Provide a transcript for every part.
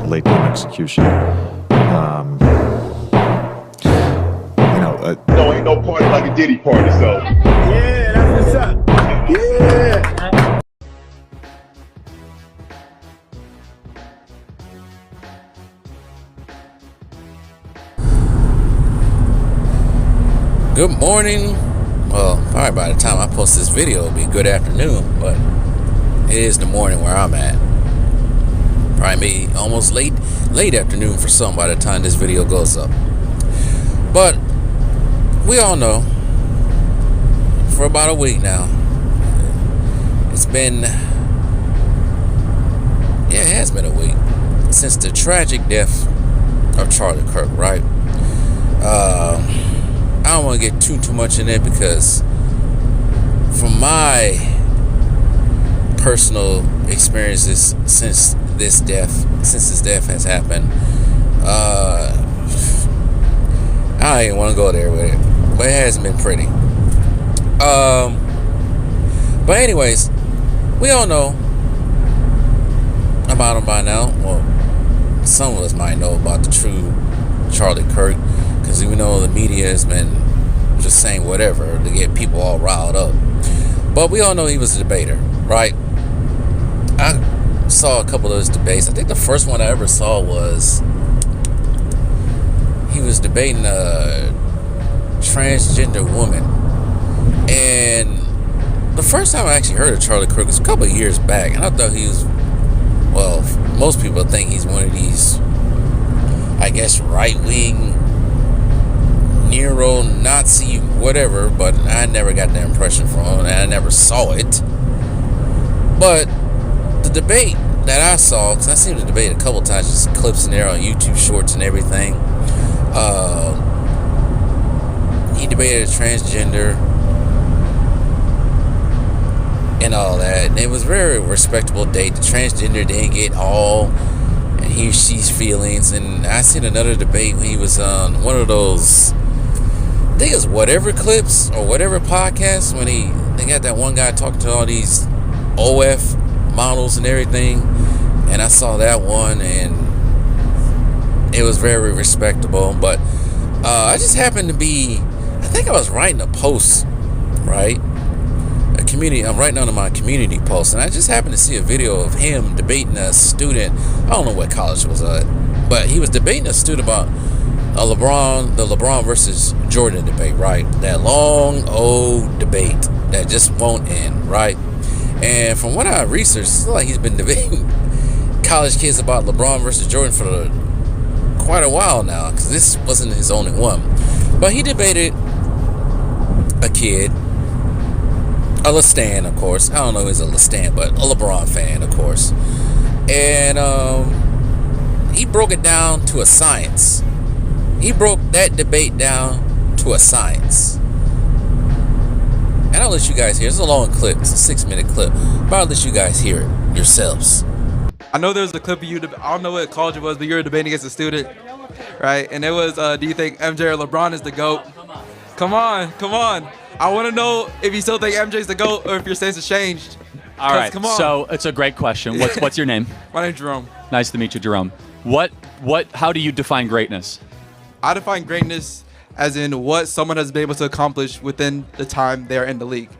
late game execution. No, ain't no party like a Diddy party, so. Yeah, that's what's up. Yeah. Good morning. Well, probably by the time I post this video, it'll be good afternoon, but it is the morning where I'm at. Probably be almost late afternoon for some by the time this video goes up. But we all know, for about a week now, it has been a week since the tragic death of Charlie Kirk, right? I don't want to get too much in it because from my personal experiences since this death has happened, I don't even want to go there with it, but it hasn't been pretty. But anyways, we all know about him by now. Well, some of us might know about the true Charlie Kirk, because we know the media has been just saying whatever to get people all riled up. But we all know he was a debater, right? I saw a couple of his debates. I think the first one I ever saw was he was debating a transgender woman. And the first time I actually heard of Charlie Kirk was a couple of years back, and I thought he was, well, most people think he's one of these, I guess, right-wing neo-Nazi whatever, but I never got that impression from him, and I never saw it. But the debate that I saw, because I seen the debate a couple times, just clips in there on YouTube Shorts and everything, he debated a transgender and all that, and it was a very respectable debate. The transgender didn't get all and he or she's feelings. And I seen another debate when he was on one of those, I think it was Whatever Clips or Whatever Podcasts, when they got that one guy talking to all these OF models and everything, and I saw that one and it was very respectable. But I just happened to be, I think I was writing a post, right? I'm writing on my community post, and I just happened to see a video of him debating a student. I don't know what college it was at, but he was debating a student about the LeBron versus Jordan debate, right? That long old debate that just won't end, right? And from what I researched, it's like he's been debating college kids about LeBron versus Jordan for quite a while now, because this wasn't his only one. But he debated a kid, a LeStan, of course. I don't know if he's a LeStan, but a LeBron fan, of course. And he broke it down to a science. He broke that debate down to a science. And I'll let you guys hear. It's a long clip. It's a 6-minute clip. But I'll let you guys hear it yourselves. I know there's a clip of you. I don't know what college it was, but you were debating against a student, right? And it was, do you think MJ or LeBron is the GOAT? Come on. I want to know if you still think MJ's the GOAT or if your stance has changed. All right, come on. So it's a great question. What's your name? My name's Jerome. Nice to meet you, Jerome. How do you define greatness? I define greatness as in what someone has been able to accomplish within the time they're in the league.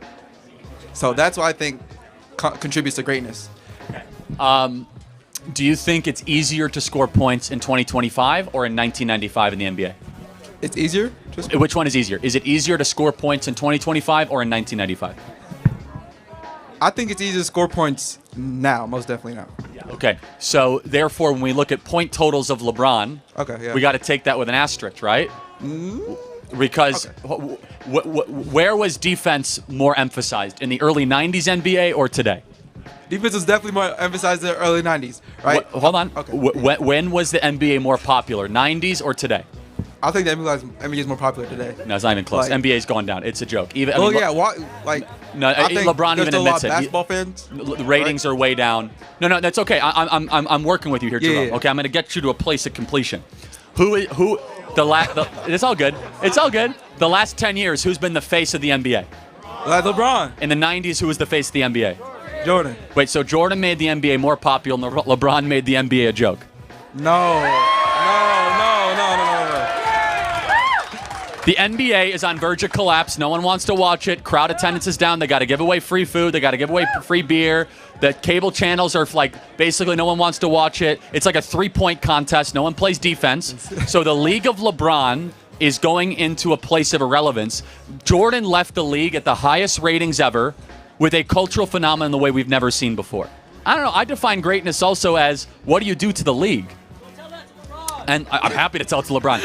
So that's what I think contributes to greatness. Do you think it's easier to score points in 2025 or in 1995 in the NBA? It's easier? Which one is easier? Is it easier to score points in 2025 or in 1995? I think it's easier to score points now, most definitely now. Okay, so therefore, when we look at point totals of LeBron, we got to take that with an asterisk, right? Because where was defense more emphasized, in the early 90s NBA or today? Defense was definitely more emphasized in the early 90s, right? Hold on. Okay. When was the NBA more popular, 90s or today? I think the NBA is more popular today. No, it's not even close. NBA's gone down. It's a joke. I think there's LeBron even still a lot admits of it. basketball fans. The ratings are way down. No, that's okay. I'm working with you here, Jerome. Yeah. Okay, I'm going to get you to a place of completion. It's all good. It's all good. The last 10 years, who's been the face of the NBA? LeBron. In the 90s, who was the face of the NBA? Jordan. Wait, so Jordan made the NBA more popular and LeBron made the NBA a joke? No. The NBA is on verge of collapse. No one wants to watch it. Crowd attendance is down. They got to give away free food. They got to give away free beer. The cable channels are like basically no one wants to watch it. It's like a 3-point contest. No one plays defense. So the League of LeBron is going into a place of irrelevance. Jordan left the league at the highest ratings ever with a cultural phenomenon the way we've never seen before. I don't know. I define greatness also as what do you do to the league? And I'm happy to tell it to LeBron.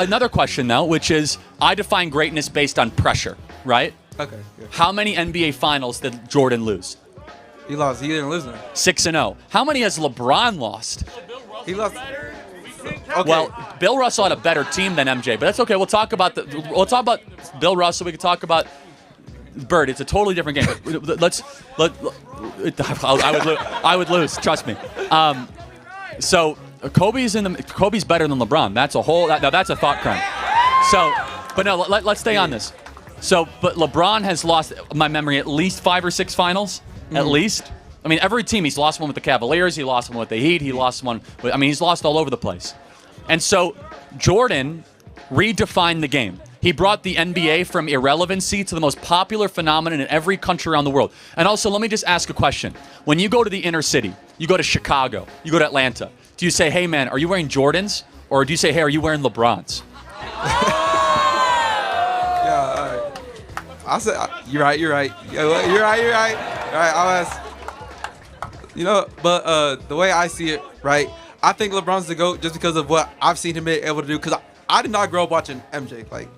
Another question, though, which is I define greatness based on pressure, right? Okay. Yeah. How many NBA Finals did Jordan lose? He lost. He didn't lose none. 6-0. How many has LeBron lost? He lost. Okay. Well, Bill Russell had a better team than MJ, but that's okay. We'll talk about Bill Russell. We can talk about Bird. It's a totally different game. I would lose. Trust me. So Kobe's better than LeBron. That's a thought crime. So, but no, let's stay on this. So, but LeBron has lost, my memory, at least 5 or 6 finals, at least. I mean, every team, he's lost one with the Cavaliers, he lost one with the Heat, he lost one with, he's lost all over the place. And so Jordan redefined the game. He brought the NBA from irrelevancy to the most popular phenomenon in every country around the world. And also, let me just ask a question. When you go to the inner city, you go to Chicago, you go to Atlanta, do you say, hey man, are you wearing Jordans? Or do you say, hey, are you wearing LeBrons? I said, you're right. You're right. All right, I'll ask. But the way I see it, right, I think LeBron's the GOAT just because of what I've seen him be able to do. Because I did not grow up watching MJ. Like,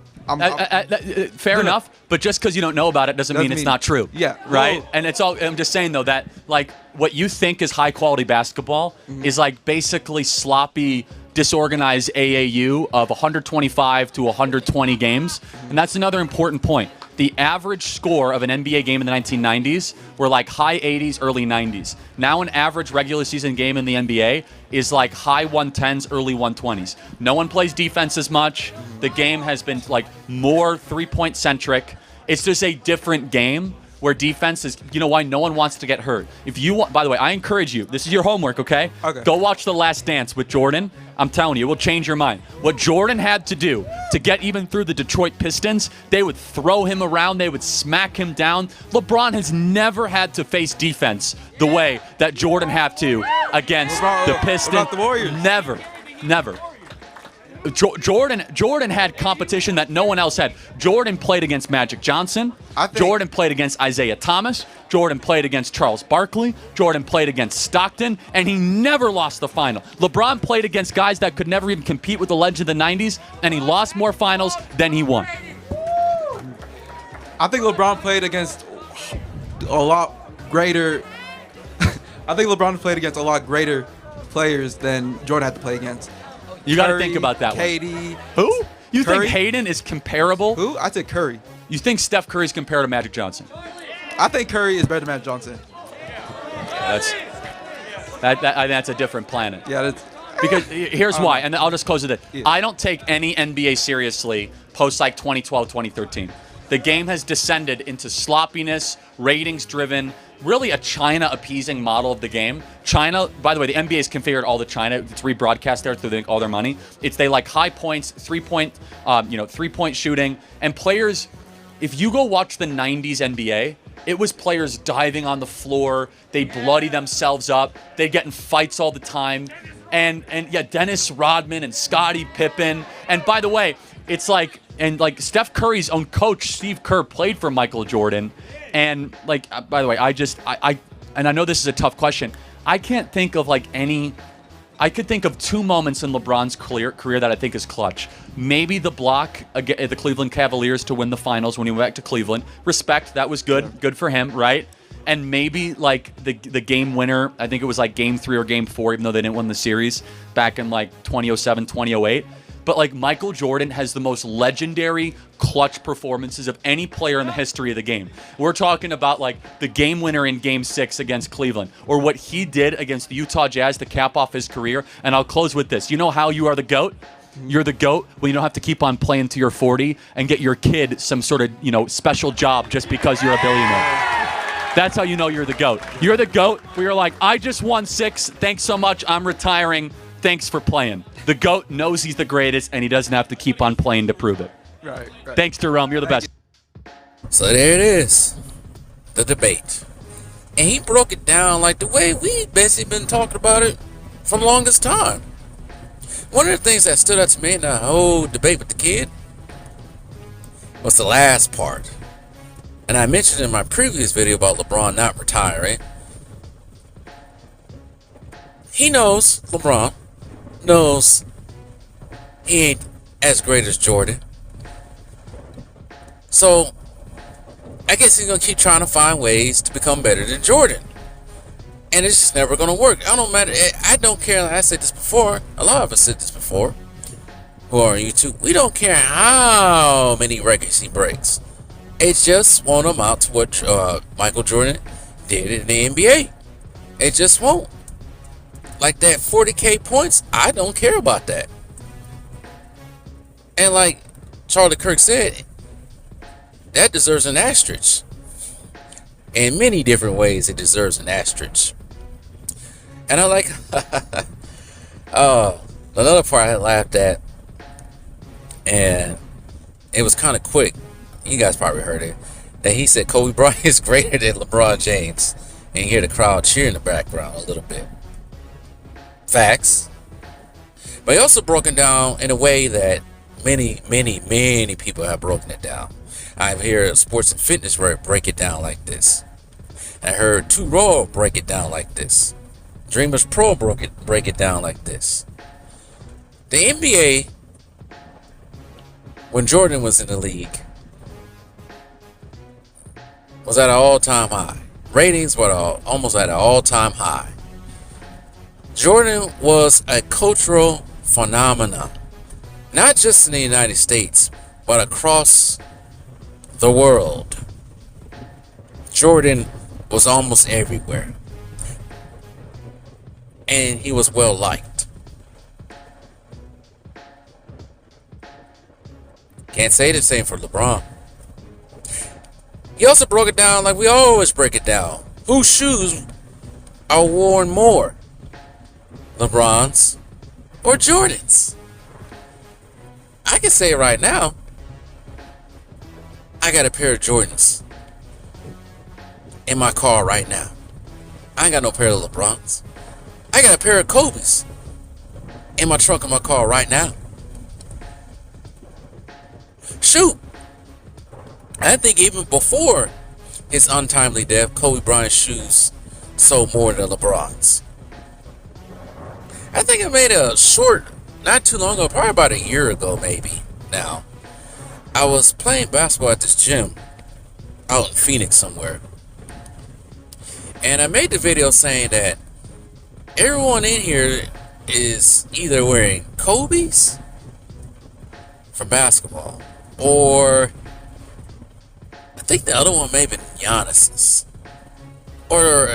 fair enough, but just because you don't know about it doesn't mean it's not true. Yeah. Right? Well, and it's all, I'm just saying, though, that, like, what you think is high-quality basketball is, like, basically sloppy, disorganized AAU of 125 to 120 games. And that's another important point. The average score of an NBA game in the 1990s were like high 80s, early 90s. Now an average regular season game in the NBA is like high 110s, early 120s. No one plays defense as much. The game has been like more 3-point centric. It's just a different game where defense is, you know why? No one wants to get hurt. If you want, by the way, I encourage you, this is your homework, okay? Okay. Go watch The Last Dance with Jordan. I'm telling you, it will change your mind. What Jordan had to do to get even through the Detroit Pistons, they would throw him around, they would smack him down. LeBron has never had to face defense the way that Jordan had to against the Pistons. What about the Warriors? Never. Jordan had competition that no one else had. Jordan played against Magic Johnson. Jordan played against Isaiah Thomas. Jordan played against Charles Barkley. Jordan played against Stockton, and he never lost the final. LeBron played against guys that could never even compete with the legend of the 90s, and he lost more finals than he won. I think LeBron played against a lot greater. I think LeBron played against a lot greater players than Jordan had to play against. You got to think about that KD. Who? You Curry? think Hayden is comparable? Who? I said Curry. You think Steph Curry's compared to Magic Johnson? I think Curry is better than Magic Johnson. That's a different planet. Yeah, that's... Because here's why, and I'll just close with it. Yeah. I don't take any NBA seriously post like 2012, 2013. The game has descended into sloppiness, ratings-driven, really a China-appeasing model of the game. China, by the way, the NBA has configured all the China. It's rebroadcast there through all their money. They like high points, three-point shooting, and players. If you go watch the '90s NBA, it was players diving on the floor. They bloody themselves up. They get in fights all the time, and Dennis Rodman and Scottie Pippen. And by the way, it's like. And like Steph Curry's own coach, Steve Kerr, played for Michael Jordan. And like, by the way, and I know this is a tough question. I can't think of like any. I could think of 2 moments in LeBron's career that I think is clutch. Maybe the block at the Cleveland Cavaliers to win the finals when he went back to Cleveland. Respect, that was good. Good for him, right? And maybe like the game winner. I think it was like game 3 or game 4, even though they didn't win the series back in like 2007, 2008. But like Michael Jordan has the most legendary clutch performances of any player in the history of the game. We're talking about like the game winner in game 6 against Cleveland, or what he did against the Utah Jazz to cap off his career. And I'll close with this. You know how you are the GOAT? You're the GOAT when you don't have to keep on playing till you're 40 and get your kid some sort of, special job just because you're a billionaire. That's how you know you're the GOAT. You're the GOAT where you're like, I just won 6. Thanks so much. I'm retiring. Thanks for playing. The GOAT knows he's the greatest, and he doesn't have to keep on playing to prove it. Right. Thanks, Jerome. You're the best. So there it is, the debate. And he broke it down like the way we basically been talking about it for the longest time. One of the things that stood out to me in the whole debate with the kid was the last part. And I mentioned in my previous video about LeBron not retiring. He knows, LeBron knows he ain't as great as Jordan. So I guess he's going to keep trying to find ways to become better than Jordan. And it's just never going to work. I don't care. I said this before. A lot of us said this before who are on YouTube. We don't care how many records he breaks. It just won't amount to what Michael Jordan did in the NBA. It just won't. Like that 40K points, I don't care about that. And like Charlie Kirk said, that deserves an asterisk. In many different ways, it deserves an asterisk. And I like, another part I laughed at, and it was kind of quick. You guys probably heard it. That he said Kobe Bryant is greater than LeBron James. And you hear the crowd cheer in the background a little bit. Facts. But he also broken down in a way that many people have broken it down. I've heard Sports and Fitness break it down like this. I heard 2 Raw break it down like this. Dreamers Pro break it down like this. The NBA, when Jordan was in the league, was at an all-time high. Ratings were almost at an all-time high. Jordan was a cultural phenomenon, not just in the United States, but across the world. Jordan was almost everywhere, and he was well liked. Can't say the same for LeBron. He also broke it down like we always break it down. Whose shoes are worn more? LeBron's or Jordan's? I can say it right now. I got a pair of Jordans in my car right now. I ain't got no pair of LeBron's. I got a pair of Kobe's in my trunk of my car right now. Shoot. I think even before his untimely death, Kobe Bryant's shoes sold more than LeBron's. I think I made a short, not too long ago, probably about a year ago maybe now. I was playing basketball at this gym out in Phoenix somewhere. And I made the video saying that everyone in here is either wearing Kobe's for basketball, or I think the other one may have been Giannis's, or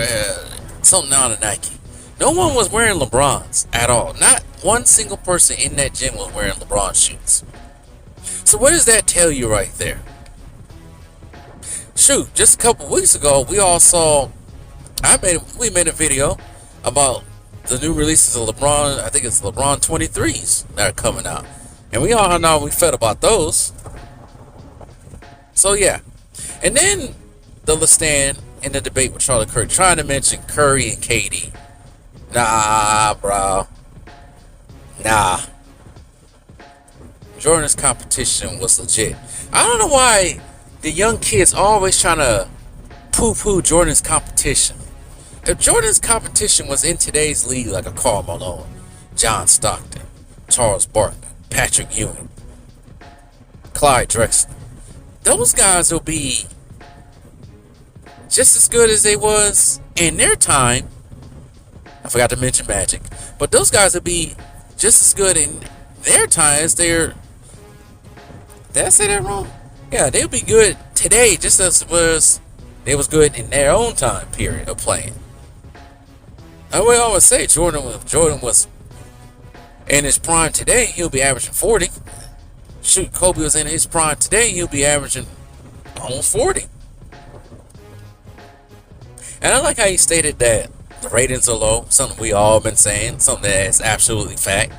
something out of Nike. No one was wearing LeBron's at all. Not one single person in that gym was wearing LeBron shoes. So what does that tell you right there? Shoot, just a couple weeks ago, we all saw, we made a video about the new releases of LeBron. I think it's LeBron 23s that are coming out. And we all know how we felt about those. So yeah. And then the stand in the debate with Charlie Kirk trying to mention Curry and KD. Nah, bro. Nah. Jordan's competition was legit. I don't know why the young kids always trying to poo-poo Jordan's competition. If Jordan's competition was in today's league like a Karl Malone, John Stockton, Charles Barkley, Patrick Ewing, Clyde Drexler, those guys will be just as good as they was in their time. I forgot to mention Magic, but those guys will be just as good in their time as they're. Did I say that wrong? Yeah, they'll be good today just as they was good in their own time period of playing. I will always say Jordan was in his prime today, he'll be averaging 40. Shoot, Kobe was in his prime today, he'll be averaging almost 40. And I like how he stated that the ratings are low, something we all been saying, something that is absolutely fact.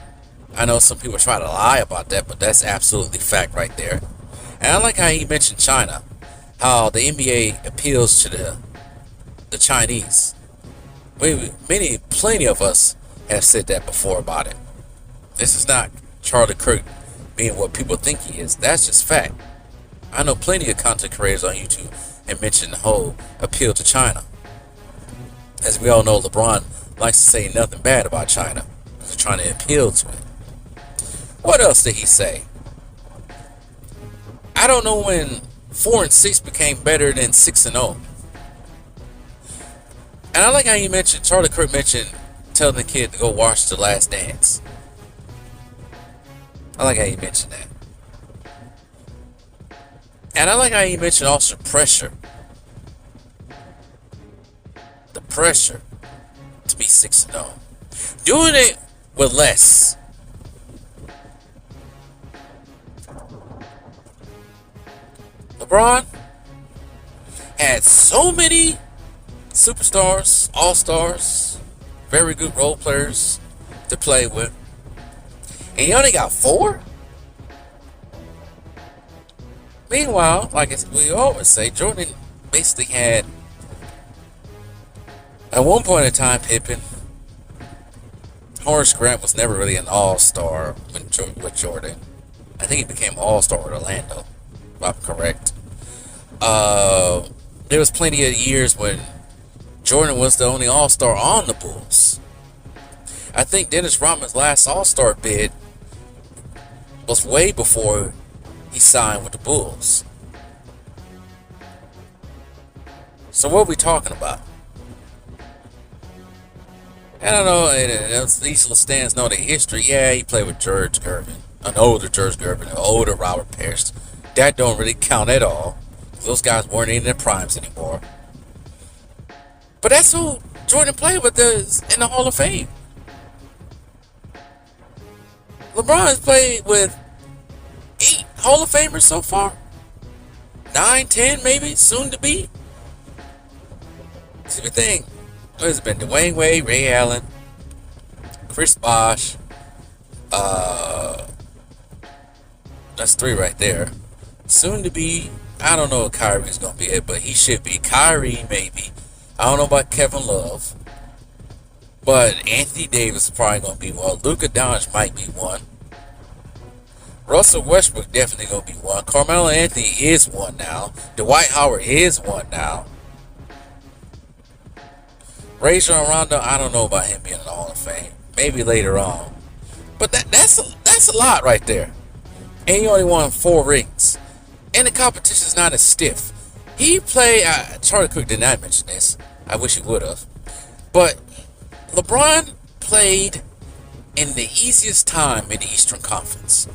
I know some people try to lie about that, but that's absolutely fact right there. And I like how he mentioned China, how the NBA appeals to the Chinese. Plenty of us have said that before about it. This is not Charlie Kirk being what people think he is. That's just fact. I know plenty of content creators on YouTube and mention the whole appeal to China. As we all know, LeBron likes to say nothing bad about China. He's trying to appeal to it. What else did he say? I don't know when 4-6 became better than 6-0. And I like how you mentioned, Charlie Kirk mentioned telling the kid to go watch The Last Dance. I like how you mentioned that. And I like how you mentioned also pressure. The pressure to be 6-0. Doing it with less. LeBron had so many superstars, all-stars, very good role players to play with. And he only got 4? Meanwhile, like we always say, Jordan basically had, at one point in time, Pippen. Horace Grant was never really an all-star with Jordan. I think he became all-star with Orlando, if I'm correct. There was plenty of years when Jordan was the only all-star on the Bulls. I think Dennis Rodman's last all-star bid was way before he signed with the Bulls. So what are we talking about? I don't know. These little stands know the history. Yeah, he played with George Gervin, an older George Gervin, an older Robert Parrish. That don't really count at all. Those guys weren't in their primes anymore. But that's who Jordan played with in the Hall of Fame. LeBron has played with 8 Hall of Famers so far. 9, 10 maybe, soon to be. See, we think, what has it been? Dwayne Wade, Ray Allen, Chris Bosh. That's 3 right there. Soon to be, I don't know if Kyrie's going to be it, but he should be. Kyrie, maybe. I don't know about Kevin Love. But Anthony Davis is probably going to be one. Luka Doncic might be one. Russell Westbrook definitely going to be one. Carmelo Anthony is one now. Dwight Howard is one now. Rajon Rondo, I don't know about him being in the Hall of Fame. Maybe later on. But that's a lot right there. And he only won 4 rings. And the competition's not as stiff. He played, Charlie Kirk did not mention this. I wish he would have. But LeBron played in the easiest time in the Eastern Conference.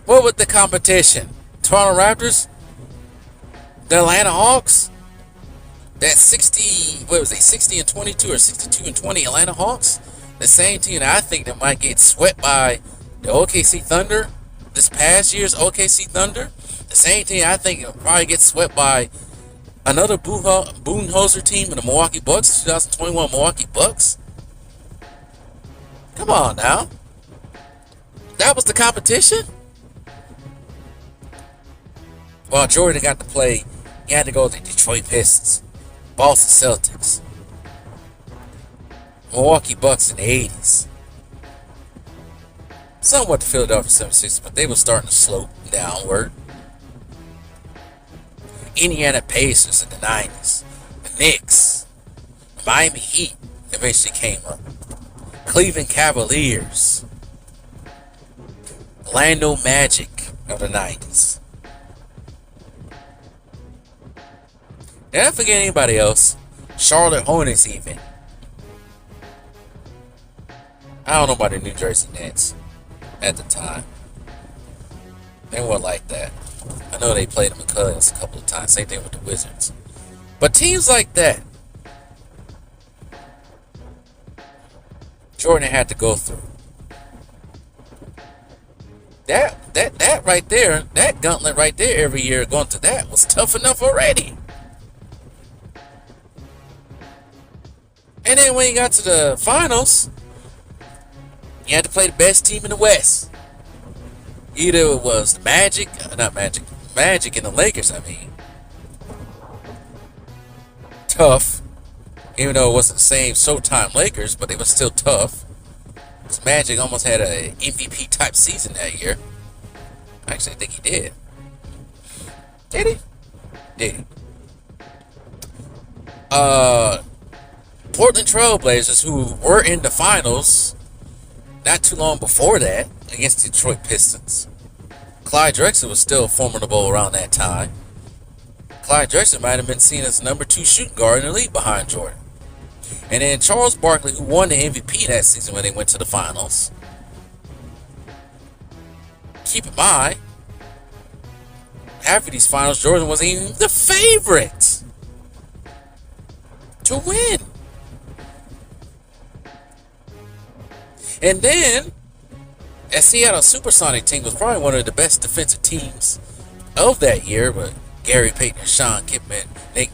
What was the competition? Toronto Raptors? The Atlanta Hawks? That 60 and 22 or 62 and 20 Atlanta Hawks? The same team that I think that might get swept by the OKC Thunder, this past year's OKC Thunder. The same team I think will probably get swept by another Budenholzer team in the Milwaukee Bucks, 2021 Milwaukee Bucks. Come on now. That was the competition? Well, Jordan got to play. He had to go to the Detroit Pistons, Boston Celtics, Milwaukee Bucks in the 80s. Somewhat the Philadelphia 76ers, but they were starting to slope downward. Indiana Pacers in the 90s. The Knicks. The Miami Heat eventually came up. Cleveland Cavaliers. Orlando Magic of the 90s. Did I forget anybody else? Charlotte Hornets even. I don't know about the New Jersey Nets at the time. They weren't like that. I know they played them in Cubs a couple of times. Same thing with the Wizards. But teams like that, Jordan had to go through. That right there, that gauntlet right there every year going to that was tough enough already. And then when you got to the finals, you had to play the best team in the West. Either it was the Magic and the Lakers, I mean. Tough. Even though it wasn't the same Showtime Lakers, but it was still tough. Because Magic almost had an MVP type season that year. I actually think he did. Did he? Did he? Portland Trailblazers, who were in the finals not too long before that against Detroit Pistons. Clyde Drexler was still formidable around that time. Clyde Drexler might have been seen as the number 2 shooting guard in the league behind Jordan. And then Charles Barkley, who won the MVP that season when they went to the finals. Keep in mind, after these finals, Jordan wasn't even the favorite to win. And then, a Seattle Supersonic team was probably one of the best defensive teams of that year, with Gary Payton, Sean Kipman, Nate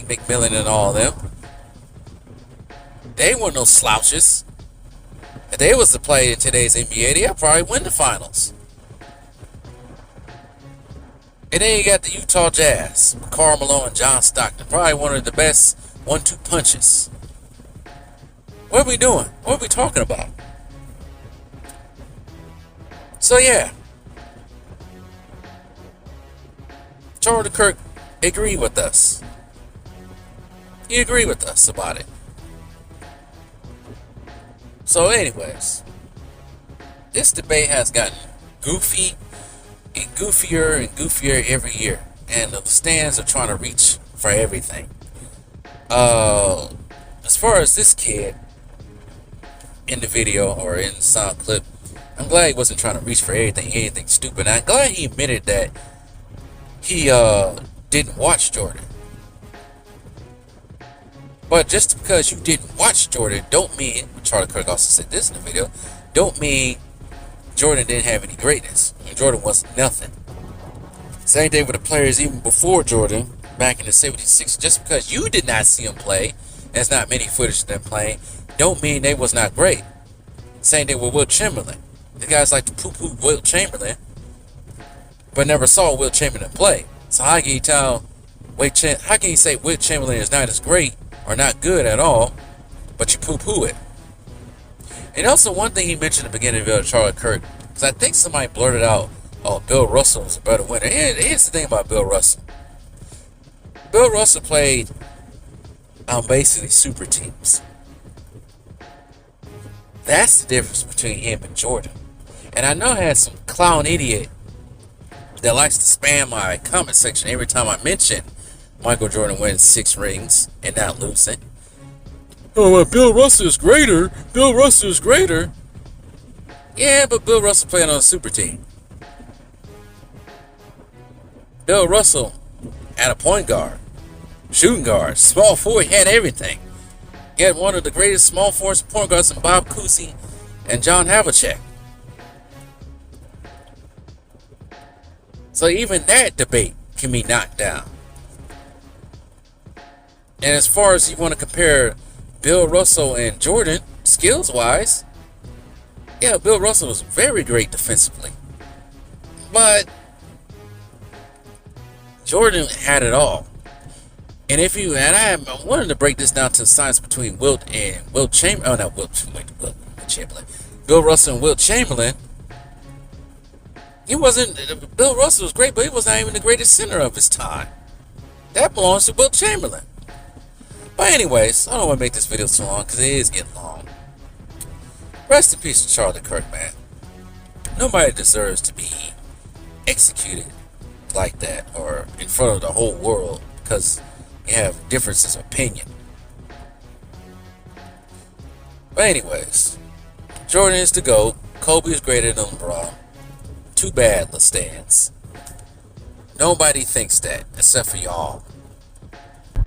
McMillan, and all of them. They weren't no slouches. If they was to play in today's NBA, they'd probably win the finals. And then you got the Utah Jazz, Karl Malone and John Stockton, probably one of the best 1-2 punches. What are we doing? What are we talking about? So yeah, Charlie Kirk agreed with us. He agreed with us about it. So anyways, this debate has gotten goofy and goofier every year. And the stands are trying to reach for everything. As far as this kid in the video or in the sound clip, I'm glad he wasn't trying to reach for anything stupid. I'm glad he admitted that he didn't watch Jordan. But just because you didn't watch Jordan don't mean, Charlie Kirk also said this in the video, don't mean Jordan didn't have any greatness. I mean, Jordan wasn't nothing. Same thing with the players even before Jordan, back in the 76. Just because you did not see them play, there's not many footage of them playing, don't mean they was not great. Same thing with Wilt Chamberlain. The guys like to poo-poo Wilt Chamberlain, but never saw Wilt Chamberlain play. So how can you how can you say Wilt Chamberlain is not as great or not good at all, but you poo-poo it? And also one thing he mentioned at the beginning of the video, Charlie Kirk, because I think somebody blurted out, oh, Bill Russell was a better winner. Here's the thing about Bill Russell. Bill Russell played on basically super teams. That's the difference between him and Jordan. And I know I had some clown idiot that likes to spam my comment section every time I mention Michael Jordan wins 6 rings and not losing. Oh, well, Bill Russell is greater. Bill Russell is greater. Yeah, but Bill Russell played on a super team. Bill Russell had a point guard, shooting guard, small forward, he had everything. He had one of the greatest small forwards and point guards in Bob Cousy and John Havlicek. So even that debate can be knocked down. And as far as you want to compare Bill Russell and Jordan, skills-wise, yeah, Bill Russell was very great defensively. But Jordan had it all. And I wanted to break this down to the science between Wilt Chamberlain. Oh, not Wilt Chamberlain. Bill Russell and Wilt Chamberlain. Bill Russell was great, but he was not even the greatest center of his time. That belongs to Wilt Chamberlain. But anyways, I don't want to make this video too long because it is getting long. Rest in peace to Charlie Kirk, man. Nobody deserves to be executed like that or in front of the whole world because you have differences of opinion. But anyways, Jordan is the GOAT. Kobe is greater than LeBron. Too bad, the stands. Nobody thinks that except for y'all.